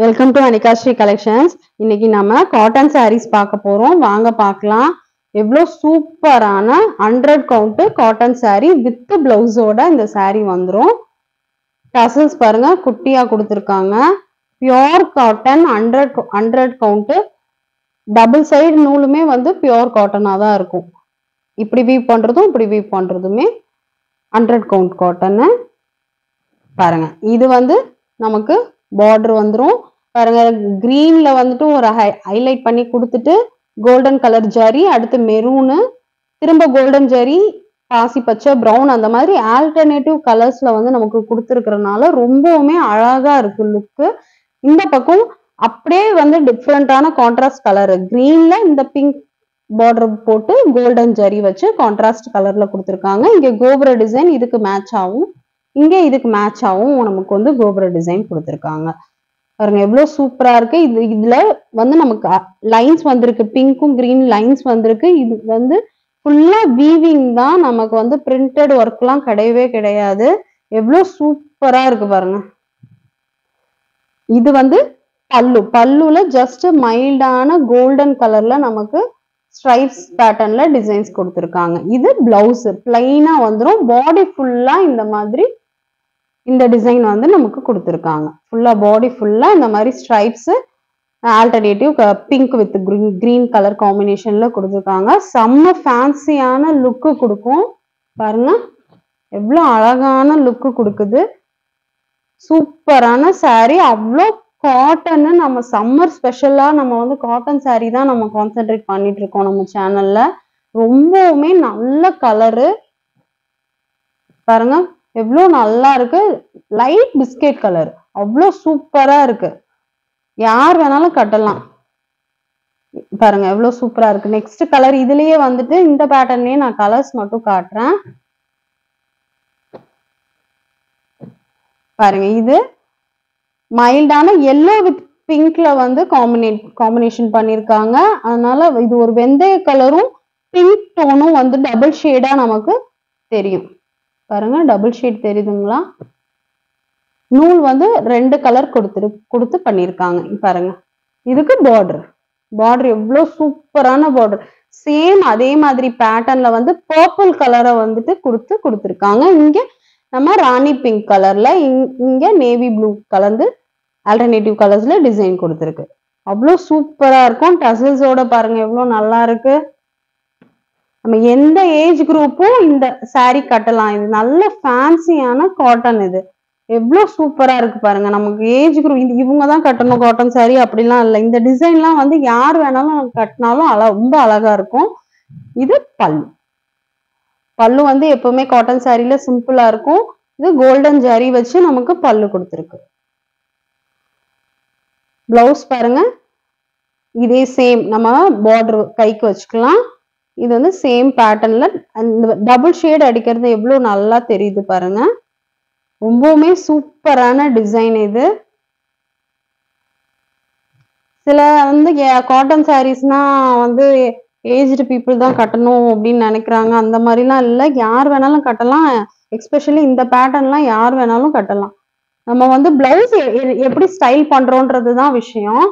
Welcome to Anikasri collections. இன்னைக்கு நம்ம cotton saris பார்க்க போறோம். வாங்க பார்க்கலாம். எவ்வளோ சூப்பரான 100 கவுண்ட் காட்டன் சாரீ வித் பிளவுஸோட இந்த சாரீ வந்துடும். டசல்ஸ் பாருங்க, குட்டியா கொடுத்துருக்காங்க. Pure cotton 100 count. Double side நூலுமே வந்து பியோர் காட்டனா தான் இருக்கும். இப்படி வீவ் பண்றதும் இப்படி வீவ் பண்றதுமே 100 கவுண்ட் காட்டன் பாருங்க. இது வந்து நமக்கு பார்டர் வந்துரும் பாருங்க. கிரீன்ல வந்துட்டு ஒரு ஹைலைட் பண்ணி கொடுத்துட்டு கோல்டன் கலர் ஜரி, அடுத்து மெரூனு, திரும்ப கோல்டன் ஜரி, பாசி பச்சை, பிரவுன், அந்த மாதிரி ஆல்டர்னேட்டிவ் கலர்ஸ்ல வந்து நமக்கு கொடுத்துருக்கறனால ரொம்பவுமே அழகா இருக்கு லுக்கு. இந்த பக்கம் அப்படியே வந்து டிஃப்ரெண்டான கான்ட்ராஸ்ட் கலர், கிரீன்ல இந்த பிங்க் பார்டர் போட்டு கோல்டன் ஜரி வச்சு கான்ட்ராஸ்ட் கலர்ல கொடுத்துருக்காங்க. இங்க கோபுர டிசைன் இதுக்கு மேட்ச் ஆகும், இங்க இதுக்கு மேட்ச் ஆகும். நமக்கு வந்து கோபுர டிசைன் கொடுத்துருக்காங்க பாருங்க, எவ்வளவு சூப்பரா இருக்கு. இதுல வந்து நமக்கு லைன்ஸ் வந்திருக்கு, பிங்க்கும் கிரீன் லைன்ஸ் வந்திருக்கு. இது வந்து ஃபுல்லா வீவிங் தான், நமக்கு வந்து பிரிண்டட் ஒர்க் எல்லாம் கிடையவே கிடையாது. எவ்வளவு சூப்பரா இருக்கு பாருங்க. இது வந்து பல்லுல ஜஸ்ட் மைல்டான கோல்டன் கலர்ல நமக்கு ஸ்ட்ரைப்ஸ் பேட்டர்ன்ல டிசைன்ஸ் கொடுத்துருக்காங்க. இது பிளவுஸ் பிளைனா வந்துடும். பாடி ஃபுல்லா இந்த மாதிரி இந்த டிசைன் வந்து நமக்கு கொடுத்துருக்காங்க. ஃபுல்லா பாடி ஃபுல்லா இந்த மாதிரி stripes, alternative pink with green colour காம்பினேஷன்ல கொடுத்துருக்காங்க. செம்ம ஃபேன்சியான லுக்கு கொடுக்கும் பாருங்க, எவ்வளோ அழகான லுக்கு கொடுக்குது. சூப்பரான சாரீ, அவ்வளோ காட்டன். நம்ம சம்மர் ஸ்பெஷலா நம்ம வந்து காட்டன் சாரீ தான் நம்ம கான்சென்ட்ரேட் பண்ணிட்டு இருக்கோம் நம்ம சேனல்ல. ரொம்பவுமே நல்ல கலரு பாருங்க, எவ்வளோ நல்லா இருக்கு. லைட் பிஸ்கெட் கலர், அவ்வளோ சூப்பரா இருக்கு. யார் வேணாலும் கட்டலாம் பாருங்க, எவ்வளவு சூப்பரா இருக்கு. நெக்ஸ்ட் கலர் இதுலயே வந்துட்டு இந்த பேட்டர்ன்லயே நான் கலர்ஸ் மட்டும் காட்டுறேன் பாருங்க. இது மைல்டான எல்லோ வித் பிங்க்ல வந்து காம்பினேஷன் பண்ணிருக்காங்க. அதனால இது ஒரு வெந்தய கலரும் பிங்க் டோனும் வந்து டபுள் ஷேடா நமக்கு தெரியும் பாருங்க. டபுள் ஷேட் தெரியுதுங்களா? நூல் வந்து 2 கலர் கொடுத்து பண்ணிருக்காங்க பாருங்க. இதுக்கு பார்டர் எவ்வளவு சூப்பரான பார்டர். சேம் அதே மாதிரி பேட்டர்ன்ல வந்து பர்பிள் கலரை வந்துட்டு கொடுத்துருக்காங்க. இங்க நம்ம ராணி பிங்க் கலர்ல, இங்க நேவி ப்ளூ கலந்து ஆல்டர்னேட்டிவ் கலர்ஸ்ல டிசைன் கொடுத்துருக்கு. அவ்வளவு சூப்பரா இருக்கும். டசல்ஸோட பாருங்க எவ்வளவு நல்லா இருக்கு. நம்ம எந்த ஏஜ் குரூப்பும் இந்த சாரீ கட்டலாம். இது நல்ல ஃபேன்சியான காட்டன். இது எவ்வளவு சூப்பரா இருக்கு பாருங்க. நமக்கு ஏஜ் குரூப் இவங்க தான் கட்டணும் காட்டன் சாரீ அப்படிலாம் இல்லை. இந்த டிசைன்லாம் வந்து யார் வேணாலும் கட்டினாலும் ரொம்ப அழகா இருக்கும். இது பல்லு வந்து எப்பவுமே காட்டன் சாரீல சிம்பிளா இருக்கும். இது கோல்டன் ஜரி வச்சு நமக்கு பல்லு கொடுத்துருக்கு. பிளவுஸ் பாருங்க, இதே சேம் நம்ம பார்டர் கைக்கு வச்சுக்கலாம். இது வந்து சேம் பேட்டர்ன்ல டபுள் ஷேட் அடிக்கிறது எவ்வளவு நல்லா தெரியுது பாருங்க. ரொம்பவுமே சூப்பரான டிசைன் இது. சில வந்து காட்டன் சாரீஸ்னா வந்து ஏஜ்டு பீப்புள் தான் கட்டணும் அப்படின்னு நினைக்கிறாங்க. அந்த மாதிரிலாம் இல்லை, யார் வேணாலும் கட்டலாம். எஸ்பெஷலி இந்த பேட்டர்ன்லாம் யார் வேணாலும் கட்டலாம். நம்ம வந்து பிளவுஸ் எப்படி ஸ்டைல் பண்றோன்றது தான் விஷயம்.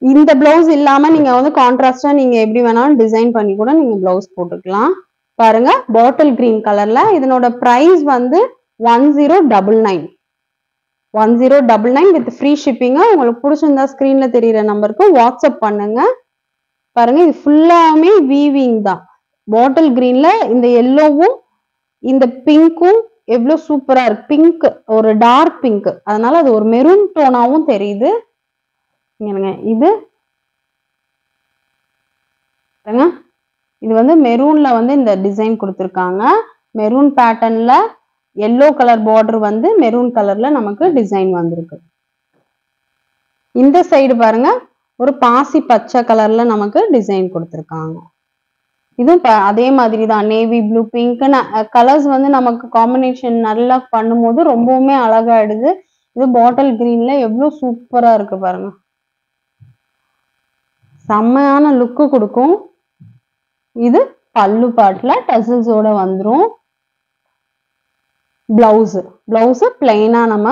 இந்த பிளவுஸ் இல்லாம நீங்க வந்து கான்ட்ராஸ்டா நீங்க எப்படி வேணாலும் டிசைன் பண்ணி கூட நீங்க பிளவுஸ் போட்டுக்கலாம் பாருங்க. பாட்டில் கிரீன் கலர்ல. இதனோட பிரைஸ் வந்து 1099 வித் ஃப்ரீ ஷிப்பிங். உங்களுக்கு பிடிச்சிருந்தா ஸ்கிரீன்ல தெரியுற நம்பருக்கு வாட்ஸ்அப் பண்ணுங்க பாருங்க. இது ஃபுல்லாமே வீவிங் தான். பாட்டில் கிரீன்ல இந்த எல்லோவும் இந்த பிங்க்கும் எவ்வளவு சூப்பரா இருக்கு. பிங்க் ஒரு டார்க் பிங்க், அதனால அது ஒரு மெரூன் டோனாவும் தெரியுது. இது இது வந்து மெரூன்ல வந்து இந்த டிசைன் கொடுத்துருக்காங்க. மெரூன் பேட்டர்ன்ல எல்லோ கலர் பார்டர் வந்து மெரூன் கலர்ல நமக்கு டிசைன் வந்திருக்கு. இந்த சைடு பாருங்க, ஒரு பாசி பச்சை கலர்ல நமக்கு டிசைன் கொடுத்துருக்காங்க. இதுவும் அதே மாதிரி தான், நேவி ப்ளூ பிங்க் கலர்ஸ் வந்து நமக்கு காம்பினேஷன் நல்லா பண்ணும்போது ரொம்பவுமே அழகாயிடுது. இது பாட்டில் கிரீன்ல எவ்வளவு சூப்பரா இருக்கு பாருங்க. செம்மையான லுக்கு கொடுக்கும். இது பல்லு பாட்டுல டசல்ஸோட வந்துரும். பிளவுஸ் பிளைனா நம்ம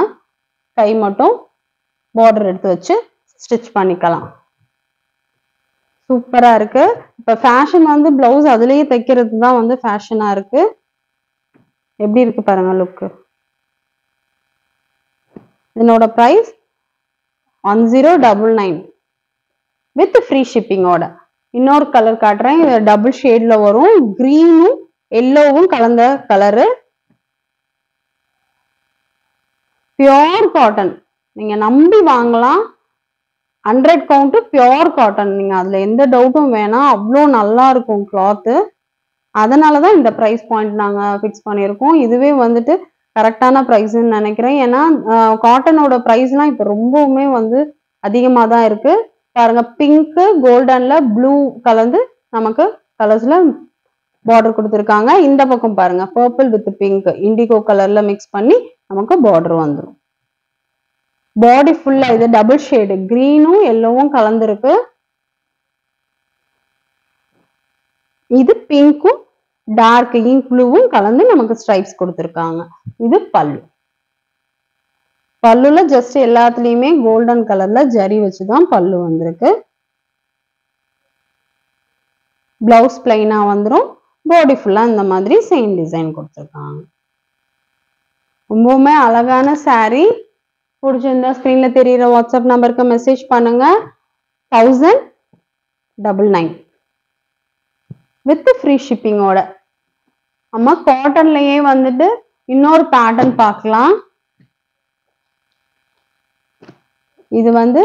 கை மட்டும் பார்டர் எடுத்து வச்சு ஸ்டிச் பண்ணிக்கலாம். சூப்பரா இருக்கு. இப்ப ஃபேஷன் வந்து பிளவுஸ் அதுலயே தைக்கிறது தான் வந்து ஃபேஷனா இருக்கு. எப்படி இருக்கு பாருங்க லுக். இதனோட பிரைஸ் 1099 வித் ஃப்ரீ ஷிப்பிங்கோட. இன்னொரு கலர் காட்டுறேன். இது டபுள் ஷேட்ல வரும். கிரீனும் எல்லோவும் கலந்த கலரு. பியோர் காட்டன், நீங்க நம்பி வாங்கலாம். 100 கவுண்ட் பியோர் காட்டன். நீங்க அதுல எந்த டவுட்டும் வேணாம். அவ்வளோ நல்லா இருக்கும் கிளாத்து. அதனாலதான் இந்த பிரைஸ் பாயிண்ட் நாங்க ஃபிக்ஸ் பண்ணியிருக்கோம். இதுவே வந்துட்டு கரெக்டான பிரைஸ்ன்னு நினைக்கிறேன். ஏன்னா காட்டனோட பிரைஸ்லாம் இப்ப ரொம்பவுமே வந்து அதிகமா தான் இருக்கு. பாருங்க, பிங்க் கோல்டன்ல ப்ளூ கலந்து நமக்கு கலர்ஸ்ல பார்டர் கொடுத்துருக்காங்க. இந்த பக்கம் பாருங்க, பர்பிள் வித் பிங்க் இண்டிகோ கலர்ல மிக்ஸ் பண்ணி நமக்கு பார்டர் வந்துடும். பாடி ஃபுல்லா இது டபுள் ஷேடு கிரீனும் எல்லோவும் கலந்துருக்கு. இது பிங்க்கும் டார்க் இங்க் ப்ளூவும் கலந்து நமக்கு ஸ்ட்ரைப்ஸ் கொடுத்துருக்காங்க. இது பல்லு. பல்லுல ஜஸ்ட் எல்லாத்துலயுமே கோல்டன் கலர்ல ஜரி வச்சுதான் பல்லு வந்திருக்கு. பிளவுஸ் பிளைனா வந்துடும். பாடி ஃபுல்லா இந்த மாதிரி சேம் டிசைன் கொடுத்துருக்காங்க. ரொம்பவுமே அழகான saree. பிடிச்சிருந்தா ஸ்கிரீன்ல தெரியுற வாட்ஸ்அப் நம்பருக்கு மெசேஜ் பண்ணுங்க. 1099 வித் ஃப்ரீ ஷிப்பிங்கோட. அம்மா காட்டன்லயே வந்துட்டு இன்னொரு பேட்டர்ன் பார்க்கலாம். இது வந்து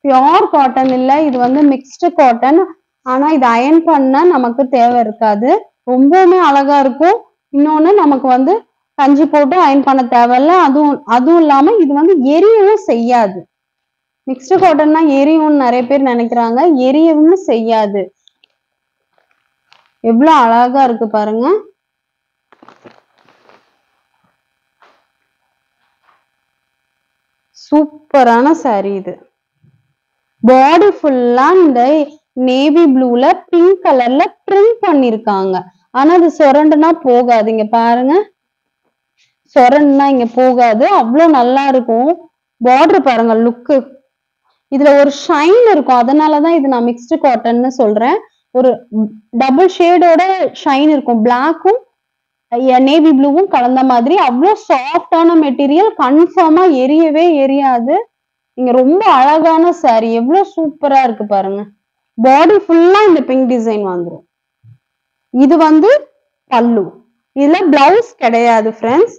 பியோர் காட்டன் இல்ல, இது வந்து மிக்ஸ்டு காட்டன். ஆனா இது அயன் பண்ண நமக்கு தேவை இருக்காது. ரொம்பவுமே அழகா இருக்கும். இன்னொன்னு நமக்கு வந்து கஞ்சி போட்டு அயன் பண்ண தேவையில்ல. அதுவும் இல்லாம இது வந்து எரியவும் செய்யாது. மிக்ஸ்டு காட்டன்னா எரியும்னு நிறைய பேர் நினைக்கிறாங்க. எரியவும் செய்யாது. எவ்வளவு அழகா இருக்கு பாருங்க. சூப்பரான saree இது. பாடி ஃபுல்லா இந்த நேவி ப்ளூல பிங்க் கலர்ல பிரிண்ட் பண்ணிருக்காங்க. ஆனா அது சொரண்டுனா போகாது. இங்க பாருங்க, சொரண்டுனா இங்க போகாது. அவ்வளவு நல்லா இருக்கும். பார்டர் பாருங்க லுக்கு. இதுல ஒரு ஷைன் இருக்கும். அதனாலதான் இது நான் மிக்ஸ்டு காட்டன்னு சொல்றேன். ஒரு டபுள் ஷேடோட ஷைன் இருக்கும். பிளாக்கும் நேவி ப்ளூவும் கலந்த மாதிரி. அவ்வளோ சாஃப்டான மெட்டீரியல். கன்ஃபார்மா எரியவே எரியாது. இங்க ரொம்ப அழகான saree. எவ்வளவு சூப்பரா இருக்கு பாருங்க. பாடி ஃபுல்லா இந்த பிங்க் டிசைன் வந்துடும். இது வந்து பல்லு. இதுல பிளவுஸ் கிடையாது ஃப்ரெண்ட்ஸ்.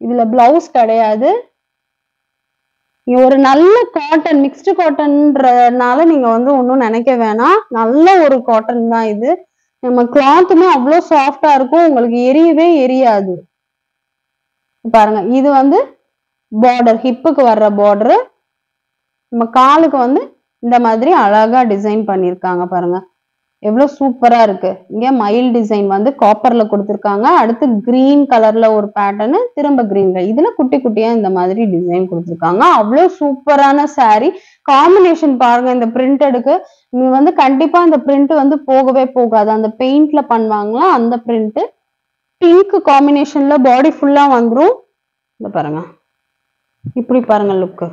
இதுல பிளவுஸ் கிடையாது. ஒரு நல்ல காட்டன், மிக்ஸ்டு காட்டன்றனால நீங்க வந்து ஒன்றும் நினைக்க வேணாம். நல்ல ஒரு காட்டன் தான் இது. நம்ம கிளாத்துமே அவ்வளோ சாஃப்டா இருக்கும். உங்களுக்கு எரியவே எரியாது. பாருங்க, இது வந்து பார்டர், ஹிப்புக்கு வர்ற பார்டரு. நம்ம காலுக்கு வந்து இந்த மாதிரி அழகா டிசைன் பண்ணிருக்காங்க பாருங்க. எவ்வளவு சூப்பரா இருக்கு. இங்க மயில் டிசைன் வந்து காப்பர்ல கொடுத்துருக்காங்க. அடுத்து கிரீன் கலர்ல ஒரு பேட்டர்னு, திரும்ப கிரீன்ல. இதுல குட்டி குட்டியா இந்த மாதிரி டிசைன் கொடுத்துருக்காங்க. அவ்வளவு சூப்பரான saree. காம்பினேஷன் பாருங்க. இந்த பிரிண்டடுக்கு நீங்க வந்து கண்டிப்பா இந்த பிரிண்ட் வந்து போகவே போகாது. அந்த பெயிண்ட்ல பண்ணுவாங்களா அந்த பிரிண்ட். பிங்க் காம்பினேஷன்ல பாடி ஃபுல்லா வந்துரும். இந்த பாருங்க, இப்படி பாருங்க லுக்கு.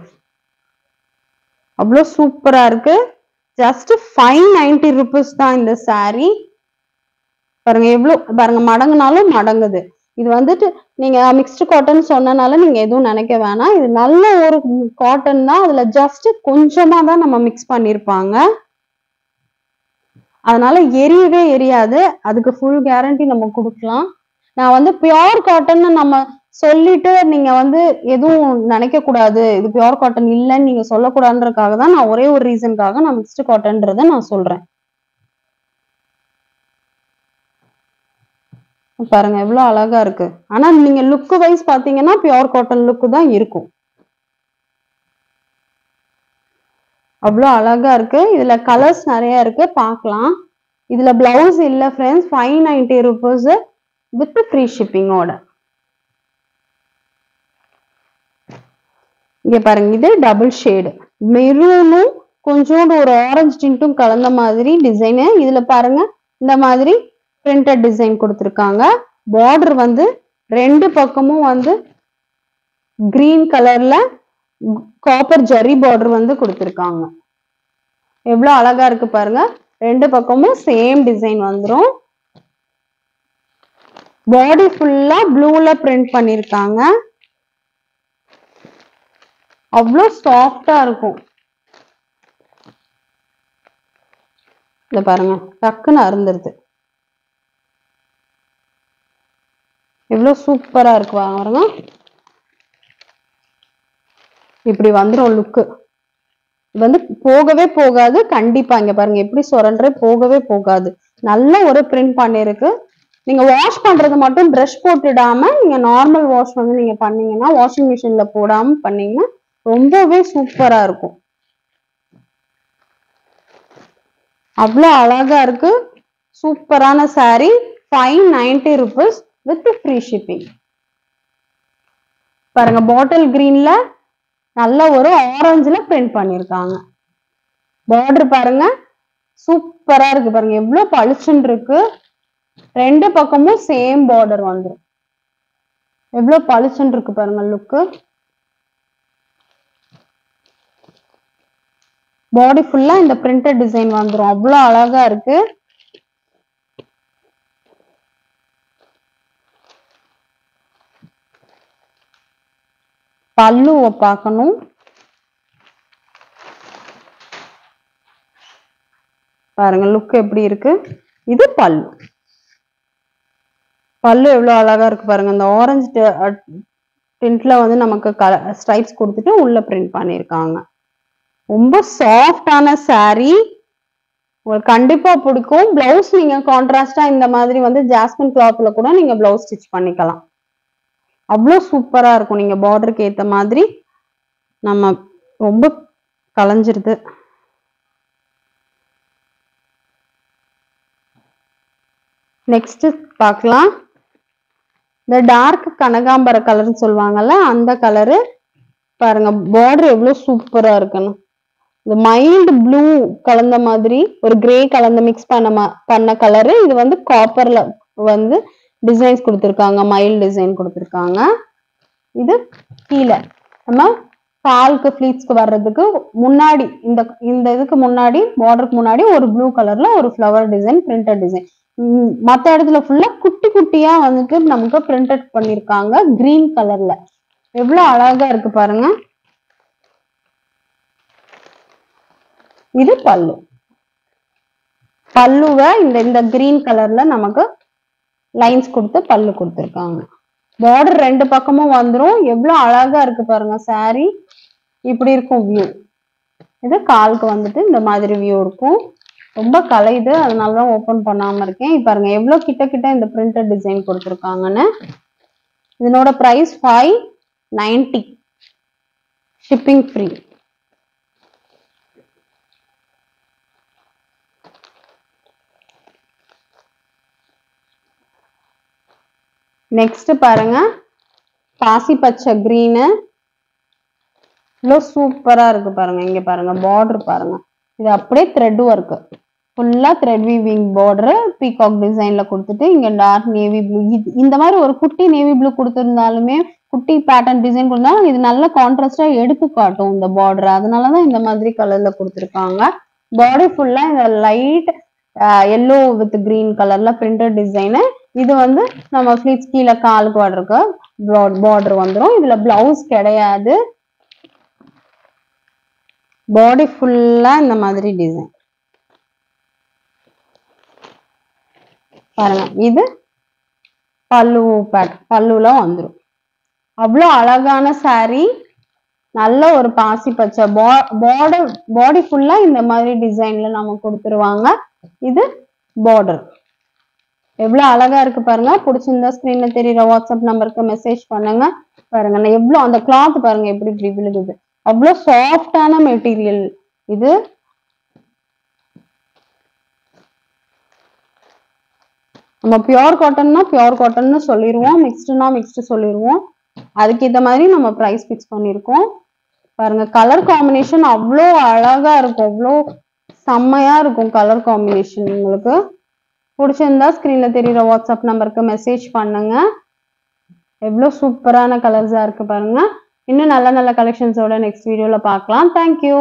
அவ்வளோ சூப்பரா இருக்கு. ஜஸ்ட் 590 rupees தான் இந்த saree. பாருங்க எவ்வளவு பாருங்க, மடங்குனாலும் மடங்குது. இது வந்துட்டு நீங்க மிக்ஸ்டு காட்டன் சொன்னனால நீங்க எதுவும் நினைக்க வேணாம். இது நல்ல ஒரு காட்டன் தான். அதுல ஜஸ்ட் கொஞ்சமா தான் நம்ம மிக்ஸ் பண்ணிருப்பாங்க. அதனால எரியவே எரியாது. அதுக்கு ஃபுல் கேரண்டி நம்ம கொடுக்கலாம். நான் வந்து பியோர் காட்டன் நம்ம சொல்லிட்டு நீங்க வந்து எதுவும் நினைக்க கூடாது. இது பியோர் காட்டன் இல்லைன்னு நீங்க சொல்லக்கூடாதுன்றதுக்காக தான் நான் ஒரே ஒரு ரீசனுக்காக நான் மிக்ஸ்டு காட்டன்றதை நான் சொல்றேன். பாருங்க எவ்வளவு அழகா இருக்கு. ஆனா நீங்க லுக் வைஸ் பாத்தீங்கன்னா பியோர் காட்டன் லுக் தான் இருக்கும். அவ்வளவு அழகா இருக்கு. இதுல கலர்ஸ் நிறைய இருக்கு, பார்க்கலாம். இதுல பிளவுஸ் இல்ல ஃப்ரெண்ட்ஸ். 590 rupees வித் ஃப்ரீ ஷிப்பிங்கோட. இங்க பாருங்க, இது டபுள் ஷேடு மெரூனும் கொஞ்சோண்டு ஒரு ஆரஞ்சு டின்ட்டும் கலந்த மாதிரி டிசைனு. இதுல பாருங்க இந்த மாதிரி பிரிண்டட் டிசைன் கொடுத்துருக்காங்க. பார்டர் வந்து ரெண்டு பக்கமும் வந்து கிரீன் கலர்ல காப்பர் ஜரி பார்டர் வந்து கொடுத்திருக்காங்க. எவ்வளவு அழகா இருக்கு பாருங்க. ரெண்டு பக்கமும் சேம் டிசைன் வந்துரும். பாடி ஃபுல்லா ப்ளூல பிரிண்ட் பண்ணிருக்காங்க. அவ்வளோ சாஃப்டா இருக்கும். இத பாருங்க, டக்குன்னு அருந்துருது. எவ்வளவு சூப்பரா இருக்கு பாருங்க. இப்படி வந்துரும் லுக்கு. இது வந்து போகவே போகாது கண்டிப்பா. இங்க பாருங்க எப்படி சொரண்டே போகவே போகாது. நல்ல ஒரு பிரிண்ட் பண்ணிருக்கு. நீங்க வாஷ் பண்றது மட்டும் பிரஷ் போட்டுடாம நீங்க நார்மல் வாஷ் வந்து நீங்க பண்ணீங்கன்னா, வாஷிங் மிஷின்ல போடாம பண்ணீங்கன்னா ரொம்பவே சூப்பரா இருக்கும். அவ்வளோ அழகா இருக்கு. சூப்பரான sorry. 590 rupees with free shipping. பாருங்க பாட்டில் கிரீன்ல நல்ல ஒரு ஆரஞ்சுல பிரிண்ட் பண்ணிருக்காங்க. பார்டர் பாருங்க சூப்பரா இருக்கு பாருங்க. எவ்வளவு பளிச்சுன்னு இருக்கு. ரெண்டு பக்கமும் சேம் பார்டர் வந்துரும். எவ்வளவு பளிச்சுன்னு இருக்கு பாருங்க லுக்கு. பாடி ஃபுல்லா இந்த பிரிண்டட் டிசைன் வந்துரும். அவ்வளவு அழகா இருக்கு. பல்லுவை பார்க்கணும். பாருங்க லுக் எப்படி இருக்கு. இது பல்லு. பல்லு எவ்வளவு அழகா இருக்கு பாருங்க. இந்த ஆரஞ்சு டிண்ட்ல வந்து நமக்கு ஸ்ட்ரைப்ஸ் கொடுத்துட்டு உள்ள பிரிண்ட் பண்ணிருக்காங்க. ரொம்ப சாஃப்டான சாரி. உங்களுக்கு கண்டிப்பா பிடிக்கும். பிளவுஸ் நீங்க கான்ட்ராஸ்டா இந்த மாதிரி வந்து ஜாஸ்மின் கிளாத்ல கூட நீங்க பிளவுஸ் ஸ்டிச் பண்ணிக்கலாம். அவ்வளவு சூப்பரா இருக்கும். நீங்க பார்டருக்கு ஏத்த மாதிரி நம்ம ரொம்ப கலைஞ்சிருது. நெக்ஸ்ட் பார்க்கலாம். இந்த டார்க் கனகாம்பர கலர்னு சொல்லுவாங்கல்ல அந்த கலரு. பாருங்க பார்டர் எவ்வளவு சூப்பரா இருக்குன்னு. இந்த மைல்டு ப்ளூ கலந்த மாதிரி ஒரு கிரே கலந்த மிக்ஸ் பண்ண கலரு. இது வந்து காப்பர்ல வந்து டிசைன்ஸ் கொடுத்துருக்காங்க. மைல்டு டிசைன் கொடுத்துருக்காங்க. இது கீழே நம்ம காலுக்கு ஃபிளீட்ஸ்க்கு வர்றதுக்கு முன்னாடி இந்த இதுக்கு முன்னாடி பார்டருக்கு முன்னாடி ஒரு ப்ளூ கலர்ல ஒரு ஃப்ளவர் டிசைன் பிரிண்டட் டிசைன். மற்ற இடத்துல ஃபுல்லா குட்டி குட்டியா வந்துட்டு நமக்கு பிரிண்டட் பண்ணிருக்காங்க கிரீன் கலர்ல. எவ்வளவு அழகா இருக்கு பாருங்க. இது பல்லு. பல்லுவ இந்த கிரீன் கலர்ல நமக்கு லைன்ஸ் கொடுத்து பல்லு கொடுத்துருக்காங்க. பார்டர் ரெண்டு பக்கமும் வந்துரும். எவ்வளவு அழகா இருக்கு பாருங்க சாரி. இப்படி இருக்கும் வியூ. இது காலுக்கு வந்துட்டு இந்த மாதிரி வியூ இருக்கும். ரொம்ப கலையுது, அதனாலதான் ஓபன் பண்ணாம இருக்கேன். பாருங்க எவ்வளவு கிட்ட கிட்ட இந்த பிரிண்டட் டிசைன் கொடுத்துருக்காங்கன்னு. இதனோட பிரைஸ் 590. Shipping free. நெக்ஸ்ட் பாருங்க பாசி பச்சை கிரீனு. இவ்வளவு சூப்பரா இருக்கு பாருங்க. இங்க பாருங்க பார்டர் பாருங்க. இது அப்படியே த்ரெட் ஒர்க். ஃபுல்லா த்ரெட் வீவிங் பார்டர் பீகாக் டிசைன்ல கொடுத்துட்டு இங்க டார்க் நேவி ப்ளூ. இந்த மாதிரி ஒரு குட்டி நேவி ப்ளூ கொடுத்திருந்தாலுமே குட்டி பேட்டர்ன் டிசைன் கொடுத்தாலும் இது நல்ல கான்ட்ராஸ்டா எடுத்து காட்டும் இந்த பார்டர். அதனாலதான் இந்த மாதிரி கலர்ல கொடுத்துருக்காங்க. பாடி ஃபுல்லா இந்த லைட் எல்லோ வித் கிரீன் கலர்ல பிரிண்டட் டிசைனு. இது வந்து நம்ம ஃபிளீட்ஸ் கீழே காலுக்கு வர்றதுக்கு பார்டர் வந்துடும். இதுல பிளவுஸ் கிடையாது. பாடி ஃபுல்லா இந்த மாதிரி டிசைன் பாருங்க. இது பல்லு பல்லுல வந்துடும். அவ்வளோ அழகான சாரி. நல்ல ஒரு பாசி பச்சை பாடி ஃபுல்லா இந்த மாதிரி டிசைன்ல நம்ம கொடுத்துருவாங்க. இது பார்டர் எவ்வளவு அழகா இருக்கு பாருங்க. பிடிச்சிருந்தா ஸ்கிரீன்ல தெரியுற வாட்ஸ்அப் நம்பருக்கு மெசேஜ் பண்ணுங்க. பாருங்க நான் எவ்வளவு அந்த கிளாத் பாருங்க எப்படி இப்படி விழுகுது. அவ்வளவு சாஃப்டான மெட்டீரியல் இது. நம்ம பியோர் காட்டன்னா பியோர் காட்டன்னு சொல்லிடுவோம். மிக்ஸ்டுனா மிக்ஸ்டு சொல்லிடுவோம். அதுக்கு இந்த மாதிரி நம்ம ப்ரைஸ் ஃபிக்ஸ் பண்ணியிருக்கோம். பாருங்க கலர் காம்பினேஷன் அவ்வளோ அழகா இருக்கும். அவ்வளோ செம்மையா இருக்கும் கலர் காம்பினேஷன். உங்களுக்கு பிடிச்சிருந்தா ஸ்கிரீன்ல தெரியுற வாட்ஸ்அப் நம்பருக்கு மெசேஜ் பண்ணுங்க. எவ்வளோ சூப்பரான கலர்ஸா இருக்கு பாருங்க. இன்னும் நல்ல நல்ல கலெக்ஷன்ஸோட நெக்ஸ்ட் வீடியோல பார்க்கலாம். தேங்க்யூ.